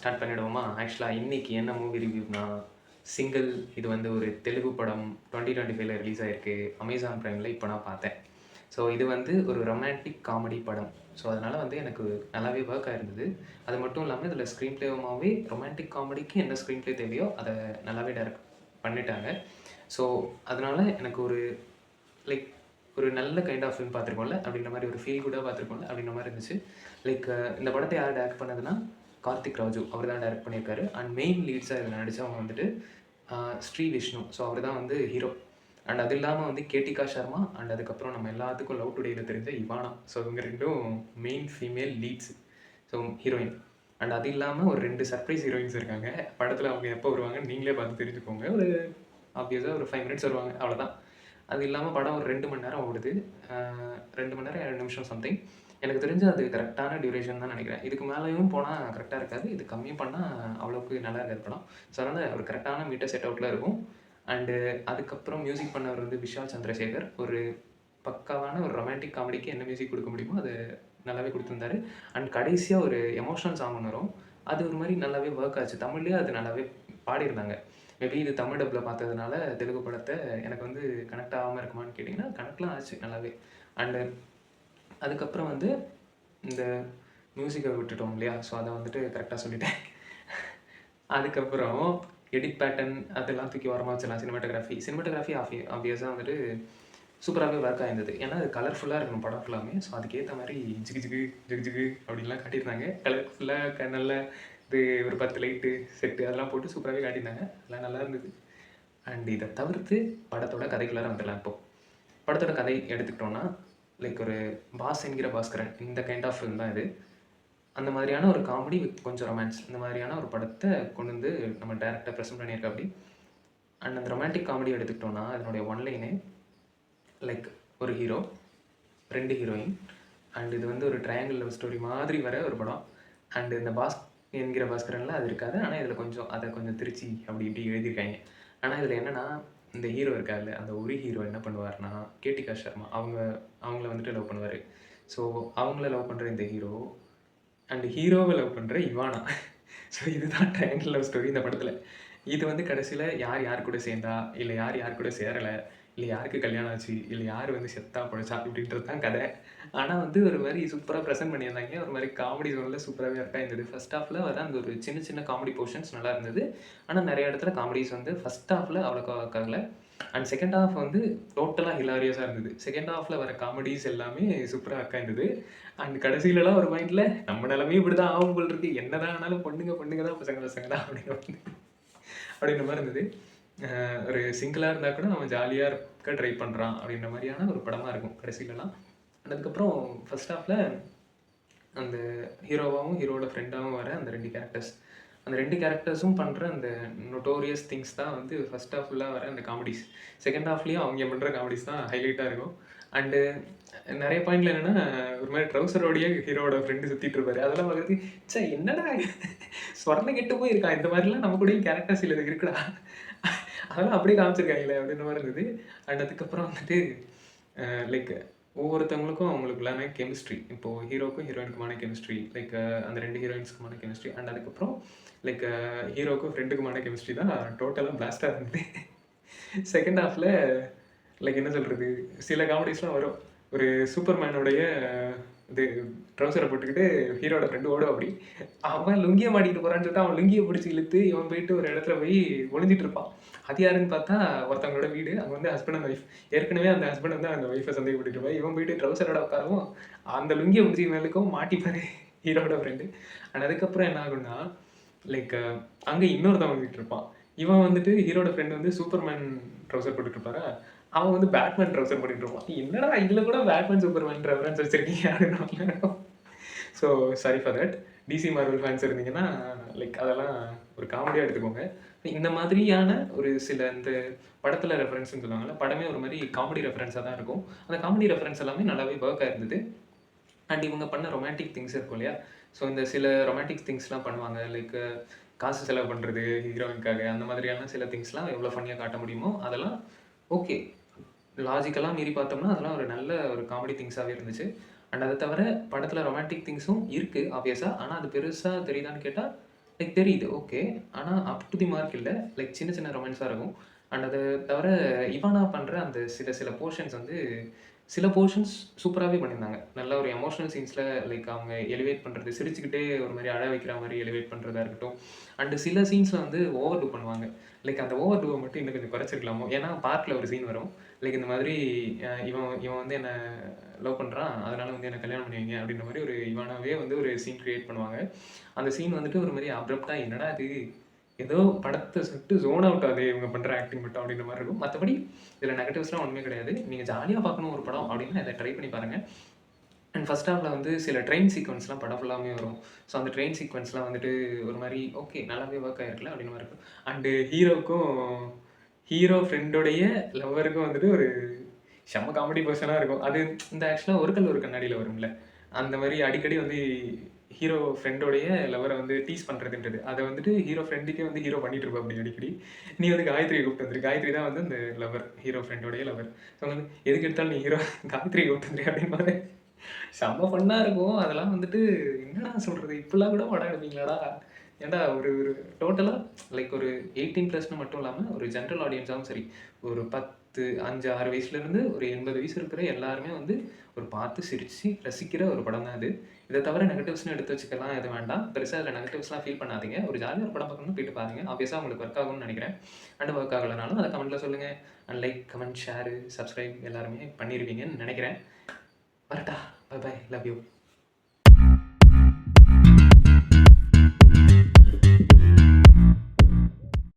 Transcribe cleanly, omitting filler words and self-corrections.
Start பண்ணிடுவோமா? ஆக்சுவலாக இன்னைக்கு என்ன மூவி ரிவ்யூனா, சிங்கிள். இது வந்து ஒரு தெலுங்கு படம் 2025ல ரிலீஸ் ஆயிருக்கு. அமேசான் பிரைமில் இப்போ நான் பார்த்தேன். ஸோ இது வந்து ஒரு ரொமான்டிக் காமெடி படம். ஸோ அதனால் வந்து எனக்கு நல்லாவே ஒர்க் ஆயிருந்தது. அது மட்டும் இல்லாமல் இதில் ஸ்க்ரீன் பிளேவுமாவே ரொமான்டிக் காமெடிக்கு என்ன ஸ்க்ரீன் பிளே தேவையோ அதை நல்லாவே டைரக்ட் பண்ணிட்டாங்க. ஸோ அதனால் எனக்கு ஒரு லைக் ஒரு நல்ல கைண்ட் ஆஃப் ஃபிலிம் பார்த்துருக்கோம்ல அப்படின்ற மாதிரி, ஒரு ஃபீல் குட்டாக பார்த்துருக்கோம்ல அப்படின்ற மாதிரி இருந்துச்சு. லைக் இந்த படத்தை யார் டைரக்ட் பண்ணதுன்னா கார்த்திக் ராஜு அவர் தான் டைரக்ட் பண்ணியிருக்காரு. அண்ட் மெயின் லீட்ஸாக இதில் நடித்தவங்க வந்துட்டு ஸ்ரீ விஷ்ணு. ஸோ அவர் தான் வந்து ஹீரோ. அண்ட் அது இல்லாமல் வந்து கேட்டிகா சர்மா அண்ட் அதுக்கப்புறம் நம்ம எல்லாத்துக்கும் லவ் டுடேயில் தெரிஞ்ச இவானா. ஸோ இவங்க ரெண்டும் main female leads, so heroine. And அது இல்லாமல் ஒரு 2 சர்ப்ரைஸ் ஹீரோயின்ஸ் இருக்காங்க படத்தில். அவங்க எப்போ வருவாங்க நீங்களே பார்த்து தெரிஞ்சுக்கோங்க. ஒரு ஆப்வியஸாக ஒரு 5 மினிட்ஸ் வருவாங்க, அவ்வளோதான். அது இல்லாமல் படம் ஒரு 2 மணி நேரம் ஓடுது. 2 மணி நேரம் 7 நிமிஷம் சம்திங். எனக்கு தெரிஞ்சு அது கரெக்டான டியூரேஷன் தான் நினைக்கிறேன். இதுக்கு மேலேயும் போனால் கரெக்டாக இருக்காது, இது கம்மியும் பண்ணால் அவ்வளோக்கு நல்லா இருக்காது படம். ஸோ அதனால் ஒரு கரெக்டான மீட்டர் செட் அவுட்டில் இருக்கும். அண்டு அதுக்கப்புறம் மியூசிக் பண்ணவர் வந்து விஷால் சந்திரசேகர். ஒரு பக்காவான ஒரு ரொமான்டிக் காமெடிக்கு என்ன மியூசிக் கொடுக்க முடியுமோ அது நல்லாவே கொடுத்துருந்தாரு. அண்ட் கடைசியாக ஒரு எமோஷனல் சாங் ஒன்று வரும், அது ஒரு மாதிரி நல்லாவே ஒர்க் ஆச்சு. தமிழ்லேயே அது நல்லாவே பாடியிருந்தாங்க. மேபி இது தமிழ் டப்பில் பார்த்ததுனால தெலுங்கு படத்தை எனக்கு வந்து கனெக்ட் ஆகாமல் இருக்குமான்னு கேட்டிங்கன்னா கனெக்ட்லாம் ஆச்சு நல்லாவே. அண்டு அதுக்கப்புறம் வந்து இந்த மியூசிக்கை விட்டுட்டோம் இல்லையா? ஸோ அதை வந்துட்டு கரெக்டாக சொல்லிட்டேன். அதுக்கப்புறம் எடிட் பேட்டர்ன் அதெல்லாம் தூக்கி ஓரமாக வச்சிடலாம். சினிமாட்டோகிராஃபி ஆப்வியஸாக வந்துட்டு சூப்பராகவே ஒர்க் ஆயிருந்தது. ஏன்னா அது கலர்ஃபுல்லாக இருக்கணும் படம் ஃபுல்லாமே. ஸோ அதுக்கேற்ற மாதிரி ஜிகு ஜிகு ஜிகு ஜிகு அப்படின்லாம் காட்டியிருந்தாங்க. கலர்ஃபுல்லாக நல்ல இது ஒரு 10 லைட்டு செட்டு அதெல்லாம் போட்டு சூப்பராகவே காட்டியிருந்தாங்க. அதெல்லாம் நல்லா இருந்தது. அண்ட் இதை தவிர்த்து படத்தோட கதைக்குள்ளார வந்துடலாம். இப்போது படத்தோட கதை எடுத்துக்கிட்டோன்னா, லைக் ஒரு பாஸ் என்கிற பாஸ்கரன் இந்த கைண்ட் ஆஃப் ஃபிலிம் தான் இது. அந்த மாதிரியான ஒரு காமெடி வித் கொஞ்சம் ரொமான்ஸ், இந்த மாதிரியான ஒரு படத்தை கொண்டு வந்து நம்ம டேரக்டாக ப்ரெசென்ட் பண்ணியிருக்கா அப்படி. அண்ட் அந்த ரொமான்டிக் காமெடி எடுத்துக்கிட்டோன்னா அதனுடைய ஒன்லைனே லைக் ஒரு ஹீரோ, 2 ஹீரோயின். அண்ட் இது வந்து ஒரு ட்ரையாங்கிள் லவ் ஸ்டோரி மாதிரி வர ஒரு படம். அண்டு இந்த பாஸ் என்கிற பாஸ்கரனில் அது இருக்காது. ஆனால் இதில் கொஞ்சம் அதை கொஞ்சம் திருச்சி அப்படி இப்படி எழுதியிருக்காங்க. ஆனால் இதில் என்னென்னா, இந்த ஹீரோ இருக்கார்ல, அந்த ஒரு ஹீரோ என்ன பண்ணுவார்னா, கேட்டிகா சர்மா அவங்கள வந்துட்டு லவ் பண்ணுவார். ஸோ அவங்கள லவ் பண்ணுற இந்த ஹீரோ அண்ட் ஹீரோவை லவ் பண்ணுற இவானா. ஸோ இதுதான் ட்ரையாங்கிள் லவ் ஸ்டோரி இந்த படத்தில். இது வந்து கடைசியில் யார் யார் கூட சேர்ந்தா, இல்லை யார் யார் கூட சேரலை, இல்லை யாருக்கு கல்யாணம் ஆச்சு, இல்லை யார் வந்து செத்தா பிழைச்சா இப்படின்றது தான் கதை. ஆனால் வந்து ஒரு மாதிரி சூப்பராக ப்ரெசென்ட் பண்ணியிருந்தாங்க. ஒரு மாதிரி காமெடி ஜோனில் சூப்பராகவே ஒர்க் ஆயிருந்தது. ஃபஸ்ட் ஹாஃபில் வர அந்த ஒரு சின்ன சின்ன காமெடி போர்ஷன்ஸ் நல்லா இருந்தது. ஆனால் நிறைய இடத்துல காமெடிஸ் வந்து ஃபஸ்ட் ஹாஃபில் அவ்வளோக்கா ஒர்க் ஆகலை. அண்ட் செகண்ட் ஹாஃப் வந்து டோட்டலாக ஹிலாரியஸாக இருந்தது. செகண்ட் ஹாஃபில் வர காமெடிஸ் எல்லாமே சூப்பராக ஒர்க் ஆயிருந்தது. அண்ட் கடைசியிலலாம் ஒரு பாயிண்டில் நம்ம நிலமே இப்படி தான் ஆகும் போல் இருக்குது, என்ன தான் ஆனாலும் பொண்ணுங்க தான் பசங்க தான் அப்படின்ற மாதிரி இருந்தது. ஒரு சிங்கிளாக இருந்தால் கூட அவன் ஜாலியாக இருக்க ட்ரை பண்ணுறான் அப்படின்ற மாதிரியான ஒரு படமாக இருக்கும் கடைசியிலலாம். அதுக்கப்புறம் ஃபஸ்ட் ஹாஃபில் அந்த ஹீரோவாகவும் ஹீரோட ஃப்ரெண்டாகவும் வர அந்த 2 கேரக்டர்ஸ், அந்த 2 கேரக்டர்ஸும் பண்ணுற அந்த நொட்டோரியஸ் திங்ஸ் தான் வந்து ஃபஸ்ட் ஹாஃப் ஃபுல்லாக வர அந்த காமெடிஸ். செகண்ட் ஹாஃப்லேயும் அவங்க பண்ணுற காமெடிஸ் தான் ஹைலைட்டாக இருக்கும். அண்டு நிறைய பாயிண்டில் என்னென்னா, ஒரு மாதிரி ட்ரௌசரோடையே ஹீரோட ஃப்ரெண்டு சுற்றிட்டு இருப்பாரு. அதெல்லாம் பார்க்குறதுக்கு சே என்னடா ஸ்வர்ணம் கெட்டு போயிருக்கான், இந்த மாதிரிலாம் நம்ம கூடயும் கேரக்டர்ஸ் இல்லை இருக்குடா, அதெல்லாம் அப்படியே காமிச்சிருக்காங்களே அப்படின்ற மாதிரி இருந்தது. அண்ட் அதுக்கப்புறம் வந்துட்டு லைக் ஒவ்வொருத்தவங்களுக்கும் அவங்களுக்குள்ளான கெமிஸ்ட்ரி, இப்போது ஹீரோக்கும் ஹீரோயினுக்குமான கெமிஸ்ட்ரி, லைக் அந்த 2 ஹீரோயின்ஸ்க்குமான கெமிஸ்ட்ரி. அண்ட் அதுக்கப்புறம் லைக் ஹீரோக்கும் ஃப்ரெண்டுக்குமான கெமிஸ்ட்ரி தான் டோட்டலாக பிளாஸ்டாக இருந்தது. செகண்ட் ஹாஃபில் லைக் என்ன சொல்கிறது, சில காமெடிஸ்லாம் வரும். ஒரு சூப்பர்மேனுடைய இது ட்ரௌசரை போட்டுக்கிட்டு ஹீரோட ஃப்ரெண்டு ஓடும். அப்படி அவன் லுங்கியை மாட்டிக்கிட்டு போகிறான்னு சொல்லிட்டு அவன் லுங்கியை பிடிச்சி இழுத்து இவன் போயிட்டு ஒரு இடத்துல போய் ஒளிஞ்சிட்டு இருப்பான். அது யாருன்னு பார்த்தா ஒருத்தவங்களோட வீடு. அங்கே வந்து ஹஸ்பண்ட் அண்ட் ஒய்ஃப். ஏற்கனவே அந்த ஹஸ்பண்ட் வந்து அந்த ஒய்ஃபை சந்தேகப்பட்டு இருப்பான். இவன் போயிட்டு ட்ரௌசரோட உட்காரவும் அந்த லுங்கியை முடிச்சு மேலுக்கும் மாட்டிப்பாரு ஹீரோட ஃப்ரெண்டு. அண்ட் அதுக்கப்புறம் என்ன ஆகுன்னா, லைக் அங்கே இன்னொருத்தவன் வந்துட்டு இருப்பான். இவன் வந்துட்டு ஹீரோட ஃப்ரெண்டு வந்து சூப்பர்மேன் ட்ரௌசர் போட்டுட்டு இருப்பாரா, அவன் வந்து பேட்மேன் ட்ரௌசர் போட்டுட்டு இருப்பான். என்னடா இதில் கூட பேட்மேன் சூப்பர்மேன் ரெஃபரன்ஸ் வச்சிருக்கீங்க அப்படின்னு. So sorry for that. DC Marvel fans இருந்தீங்கன்னா லைக் அதெல்லாம் ஒரு காமெடியாக எடுத்துக்கோங்க. இந்த மாதிரியான ஒரு சில இந்த படத்தில் ரெஃபரன்ஸ்னு சொல்லுவாங்கல்ல, படமே ஒரு மாதிரி காமெடி ரெஃபரன்ஸாக தான் இருக்கும். அந்த காமெடி ரெஃபரன்ஸ் எல்லாமே நல்லாவே ஒர்க் ஆயிருந்தது. அண்ட் இவங்க பண்ண ரொமான்டிக் திங்ஸ் இருக்கும் இல்லையா, ஸோ இந்த சில ரொமான்டிக் திங்ஸ்லாம் பண்ணுவாங்க. லைக் காசு செலவு பண்ணுறது ஹீரோயினுக்காக, அந்த மாதிரியான சில திங்ஸ்லாம் எவ்வளோ ஃபன்னியாக காட்ட முடியுமோ அதெல்லாம் ஓகே. லாஜிக்கெல்லாம் மீறி பார்த்தோம்னா அதெல்லாம் ஒரு நல்ல ஒரு காமெடி திங்ஸாகவே இருந்துச்சு. அண்ட் அதை தவிர படத்தில் ரொமான்டிக் திங்ஸும் இருக்குது ஆப்வியஸாக. ஆனால் அது பெருசாக தெரியுதான்னு கேட்டால் லைக் தெரியுது. ஓகே. ஆனா அப் டூ தி மார்க் இல்ல. லைக் சின்ன சின்ன ரொமான்ஸா இருக்கும். அண்ட் அத தவிர இவானா பண்ற அந்த சில சில போர்ஷன்ஸ் வந்து சில போர்ஷன்ஸ் சூப்பராவே பண்ணியிருந்தாங்க. நல்ல ஒரு எமோஷனல் சீன்ஸ்ல லைக் அவங்க எலிவேட் பண்றது, சிரிச்சுக்கிட்டே ஒரு மாரி அழ வைக்கிற மாரி எலிவேட் பண்றதா இருக்கட்டும். அண்ட் சில சீன்ஸ்ல வந்து ஓவர் டூ பண்ணுவாங்க. லைக் அந்த ஓவர் டூவ மட்டும் இன்னும் கொஞ்சம் குறைச்சிருக்கலாமோ! ஏன்னா பார்க்ல ஒரு சீன் வரும். லைக் இந்த மாதிரி இவன் இவன் வந்து என்ன லவ் பண்றான். அதனால வந்து என்ன கல்யாணம் பண்ணி வைங்க அப்டின்ற மாரி ஒரு இவானாவே வந்து ஒரு சீன் கிரியேட் பண்ணுவாங்க. அந்த சீன் வந்துட்டு ஒரு மாரி அப்ரப்ட்டா என்னடா இது! ஏதோ படத்த சுட்டு ஜோன் அவுட் ஆகுதே இவங்க பண்ற ஆக்டிங் மட்டும் அப்டின்ற மாரி இருக்கும். மத்தபடி இதில நெகட்டிவ்ஸ்லாம் ஒண்ணுமே கிடையாது. நீங்க ஜாலியா பார்க்கணும் ஒரு படம் அப்டின்னா இத ட்ரை பண்ணி பாருங்க. அண்ட் ஃபர்ஸ்ட் ஹாஃப்ல வந்து சில ட்ரெயின் சீக்வென்ஸ்லாம் படம் ஃபுல்லாமே வரும். ஸோ அந்த ட்ரெயின் சீக்வென்ஸ்லாம் வந்துட்டு ஒரு மாரி ஓகே நல்லாவே ஒர்க் ஆயிருக்குல்ல அப்டின்ற மாரி இருக்கும். அண்ட் ஹீரோவுக்கும் ஹீரோ ஃப்ரெண்டோடைய லவ்வருக்கும் வந்துட்டு ஒரு செம்ம காமெடி பெர்சனா இருக்கும். அது இந்த ஆக்சுவலா ஒரு கல் ஒரு கண்ணாடில வரும்ல. அந்த மாரி அடிக்கடி வந்து ஹீரோ ஃப்ரெண்டோடைய லவ்வர வந்து டீஸ் பண்றதுன்றது. அத வந்துட்டு ஹீரோ ஃப்ரெண்டுக்கே வந்து ஹீரோ பண்ணிட்டு இருப்பாப்படி அடிக்கடி. நீ வந்து காயத்ரிய கூப்பிட்டு வந்துரு. காயத்ரி தான் வந்து அந்த லவ்வர். ஹீரோ ஃப்ரெண்டோடைய லவ்வர். ஸோ வந்து எதுக்கு எடுத்தாலும் நீ ஹீரோ காயத்ரிய கூப்பிட்டு வந்துரு அப்டின்பாரு. செம்ம ஃபன்னா இருக்கும். அதெல்லாம் வந்துட்டு என்னடா சொல்றது? இப்படிலாம் கூட படம் எடுப்பீங்களாடா? ஏன்டா ஒரு ஒரு டோட்டலா லைக் ஒரு 18 பிளஸ்ன்னு மட்டும் இல்லாம, ஒரு ஜெனரல் ஆடியன்ஸாவும் சரி, ஒரு 10, 5, 6 வயசுலேருந்து ஒரு 80 வயசு இருக்கிற எல்லாருமே வந்து ஒரு பார்த்து சிரிச்சு ரசிக்கிற ஒரு படம் தான் இது. இத தவிர நெகட்டிவ்ஸ்ன்னு எடுத்து வச்சுக்கலாம் எதுவும் வேண்டாம். பெருசா இதுல நெகட்டிவ்ஸ்லாம் ஃபீல் பண்ணாதீங்க. ஒரு ஜாலியா ஒரு படம் பார்க்கணும்னு போயிட்டு பாருங்க. ஆப்வியஸா உங்களுக்கு ஒர்க் ஆகும்னு நெனைக்கிறேன். அண்ட் ஒர்க் ஆகலனாலும் அத கமெண்ட்ல சொல்லுங்க. And like, comment, share, subscribe எல்லாருமே பண்ணிருவீங்கன்னு நெனைக்கிறேன். வரட்டா? Bye bye. Love you.